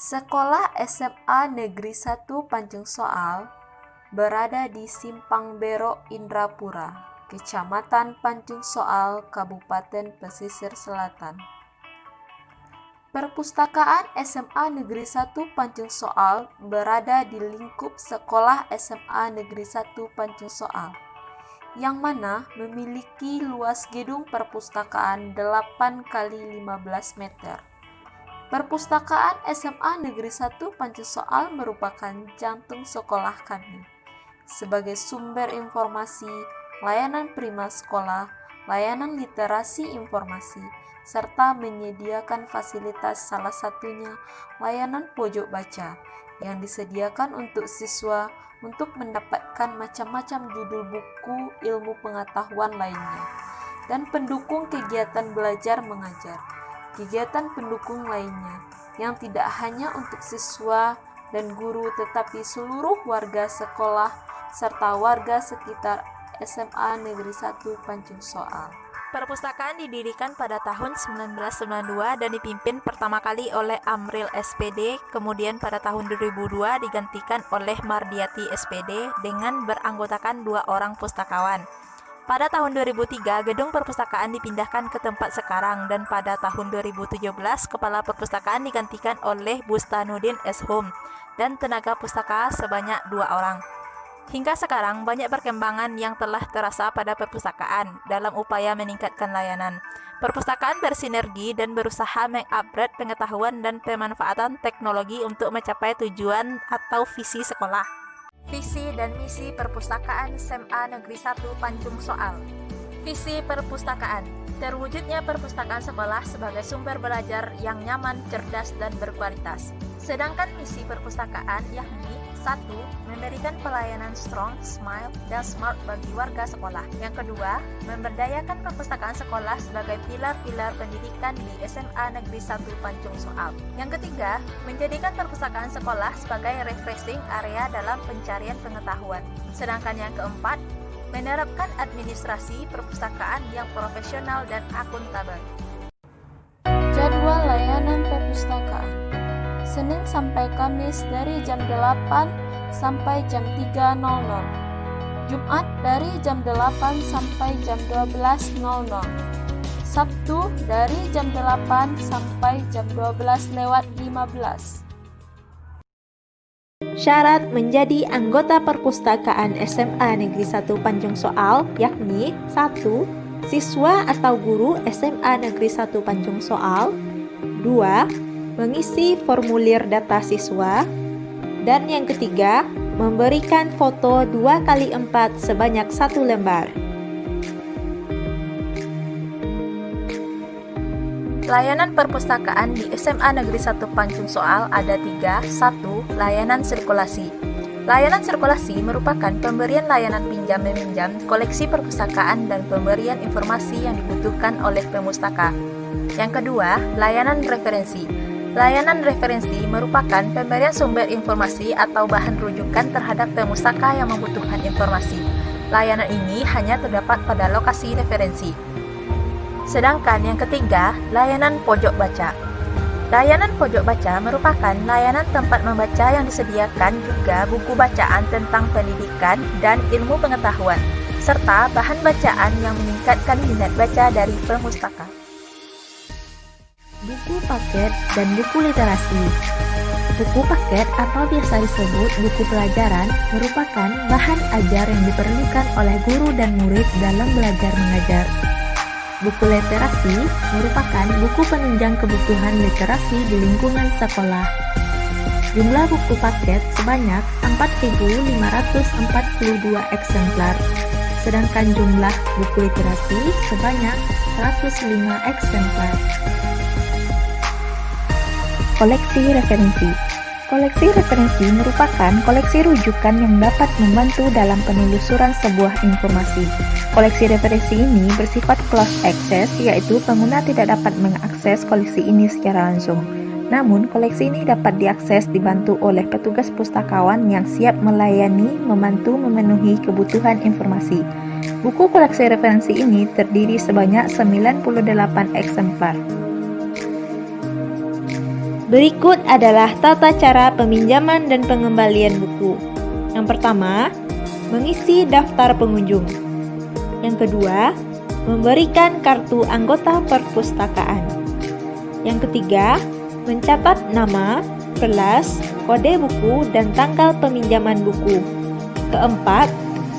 Sekolah SMA Negeri 1 Panjang Soal berada di Simpang Berok Indrapura, Kecamatan Panjang Soal, Kabupaten Pesisir Selatan. Perpustakaan SMA Negeri 1 Panjang Soal berada di lingkup Sekolah SMA Negeri 1 Panjang Soal, yang mana memiliki luas gedung perpustakaan 8 kali 15 meter. Perpustakaan SMA Negeri 1 Panjang Soal merupakan jantung sekolah kami, sebagai sumber informasi, layanan prima sekolah, layanan literasi informasi, serta menyediakan fasilitas salah satunya layanan pojok baca yang disediakan untuk siswa untuk mendapatkan macam-macam judul buku ilmu pengetahuan lainnya, dan pendukung kegiatan belajar mengajar. Kegiatan pendukung lainnya yang tidak hanya untuk siswa dan guru tetapi seluruh warga sekolah serta warga sekitar SMA Negeri 1 Panjang Soal. Perpustakaan didirikan pada tahun 1992 dan dipimpin pertama kali oleh Amril SPD, kemudian pada tahun 2002 digantikan oleh Mardiati SPD dengan beranggotakan 2 orang pustakawan. Pada tahun 2003, gedung perpustakaan dipindahkan ke tempat sekarang, dan pada tahun 2017, Kepala Perpustakaan digantikan oleh Bustanuddin S. Hum dan tenaga pustaka sebanyak 2 orang. Hingga sekarang, banyak perkembangan yang telah terasa pada perpustakaan dalam upaya meningkatkan layanan. Perpustakaan bersinergi dan berusaha mengupgrade pengetahuan dan pemanfaatan teknologi untuk mencapai tujuan atau visi sekolah. Visi dan misi Perpustakaan SMA Negeri 1 Panjang Soal. Visi perpustakaan: terwujudnya perpustakaan sekolah sebagai sumber belajar yang nyaman, cerdas, dan berkualitas. Sedangkan misi perpustakaan yakni 1. Memberikan pelayanan strong, smile, dan smart bagi warga sekolah. Yang kedua, memberdayakan perpustakaan sekolah sebagai pilar-pilar pendidikan di SMA Negeri 1 Panjang Soal. Yang ketiga, menjadikan perpustakaan sekolah sebagai refreshing area dalam pencarian pengetahuan. Sedangkan yang keempat, menerapkan administrasi perpustakaan yang profesional dan akuntabel. Jadwal layanan perpustakaan: Senin sampai Kamis dari jam 8 sampai jam 3.00. Jumat dari jam 8 sampai jam 12.00. Sabtu dari jam 8 sampai jam 12:15. Syarat menjadi anggota perpustakaan SMA Negeri 1 Panjang Soal yakni 1. Siswa atau guru SMA Negeri 1 Panjang Soal. 2. Mengisi formulir data siswa. Dan yang ketiga, memberikan foto 2x4 sebanyak 1 lembar. Layanan perpustakaan di SMA Negeri 1 Panjang Soal ada 3. 1. Layanan sirkulasi. Layanan sirkulasi merupakan pemberian layanan pinjam-meminjam koleksi perpustakaan dan pemberian informasi yang dibutuhkan oleh pemustaka. Yang kedua, layanan referensi. Layanan referensi merupakan pemberian sumber informasi atau bahan rujukan terhadap pemustaka yang membutuhkan informasi. Layanan ini hanya terdapat pada lokasi referensi. Sedangkan yang ketiga, layanan pojok baca. Layanan pojok baca merupakan layanan tempat membaca yang disediakan juga buku bacaan tentang pendidikan dan ilmu pengetahuan, serta bahan bacaan yang meningkatkan minat baca dari pemustaka. Buku paket dan buku literasi. Buku paket atau biasa disebut buku pelajaran merupakan bahan ajar yang diperlukan oleh guru dan murid dalam belajar mengajar. Buku literasi merupakan buku penunjang kebutuhan literasi di lingkungan sekolah. Jumlah buku paket sebanyak 4.542 eksemplar, sedangkan jumlah buku literasi sebanyak 105 eksemplar. Koleksi referensi. Koleksi referensi merupakan koleksi rujukan yang dapat membantu dalam penelusuran sebuah informasi. Koleksi referensi ini bersifat closed access, yaitu pengguna tidak dapat mengakses koleksi ini secara langsung. Namun, koleksi ini dapat diakses dibantu oleh petugas pustakawan yang siap melayani, membantu memenuhi kebutuhan informasi. Buku koleksi referensi ini terdiri sebanyak 98 eksemplar. Berikut adalah tata cara peminjaman dan pengembalian buku. Yang pertama, mengisi daftar pengunjung. Yang kedua, memberikan kartu anggota perpustakaan. Yang ketiga, mencatat nama, kelas, kode buku, dan tanggal peminjaman buku. Keempat,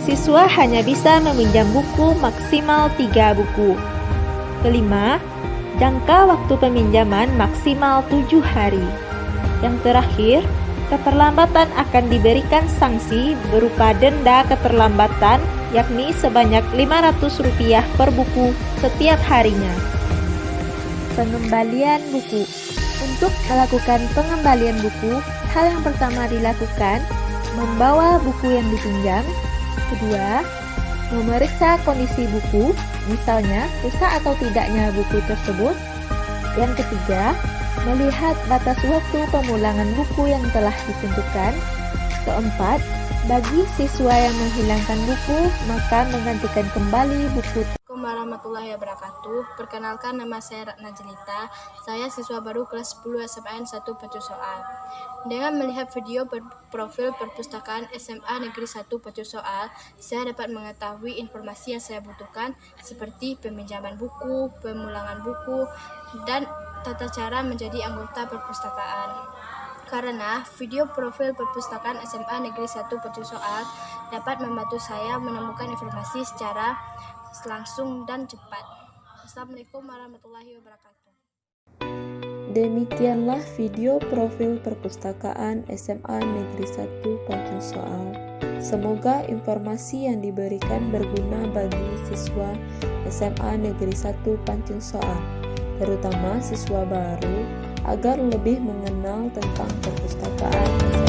siswa hanya bisa meminjam buku maksimal 3 buku. Kelima, jangka waktu peminjaman maksimal 7 hari. Yang terakhir, keterlambatan akan diberikan sanksi berupa denda keterlambatan yakni sebanyak Rp500 per buku setiap harinya. Pengembalian buku. Untuk melakukan pengembalian buku, hal yang pertama dilakukan membawa buku yang dipinjam. Kedua, memeriksa kondisi buku, misalnya rusak atau tidaknya buku tersebut. Yang ketiga, melihat batas waktu pemulangan buku yang telah ditentukan. Keempat, bagi siswa yang menghilangkan buku, maka menggantikan kembali buku. Assalamualaikum warahmatullahi wabarakatuh. Perkenalkan, nama saya Ratna Jelita. Saya siswa baru kelas 10 SMA 1 Pacu Soal. Dengan melihat video profil perpustakaan SMA Negeri 1 Pacu Soal, saya dapat mengetahui informasi yang saya butuhkan seperti peminjaman buku, pemulangan buku, dan tata cara menjadi anggota perpustakaan. Karena video profil perpustakaan SMA Negeri 1 Pacu Soal dapat membantu saya menemukan informasi secara langsung dan cepat. Assalamualaikum warahmatullahi wabarakatuh. Demikianlah video profil perpustakaan SMA Negeri 1 Pacu Soal. Semoga informasi yang diberikan berguna bagi siswa SMA Negeri 1 Pacu Soal, terutama siswa baru, agar lebih mengenal tentang perpustakaan SMA